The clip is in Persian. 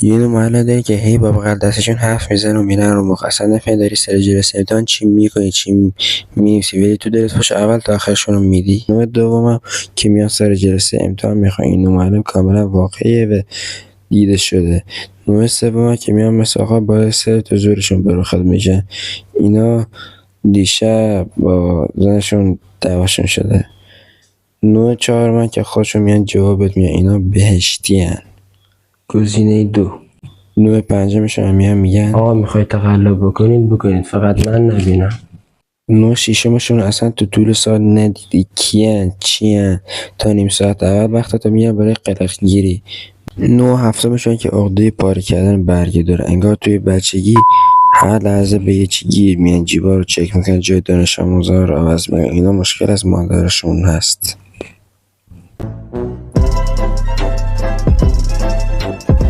یه نوع معلم داری که هی با بغل دستشون حرف میزنه و میرن رو مخ، اصلا نمیداری سر جلسه امتحان چی میکنی چی مینویسی، ولی تو دلت خوش اول تا آخرشون رو میدی. نوع دومم که میان سر جلسه امتحان میخوان، این نوع معلم کاملا واقعیه و دیده شده. نوع سوم که میان مثل آقا باعث تو زورشون به رخت میشه، اینا دیشب با زنشون دعواشون شده. نوع چهارم که خودشون میان جوابت میان، اینا بهشتی هن. گزینه 2. نوع پنجمشون هم میگن آقا میخواید تقلب بکنید فقط من نبینم. نوع شیشمشون اصلا تو طول سال ندیدی کیان چیان، تا نیم ساعت اول وقتتو میان برای قلق گیری. نوع هفتمشون که عقده پاره کردن برگه داره، انگار توی بچگی هر لحظه به یه چی گیر میان، جیبا رو چک میکنن، جای دانش آموزا رو عوض میکنن. اینا مشکل از مادرشون هست.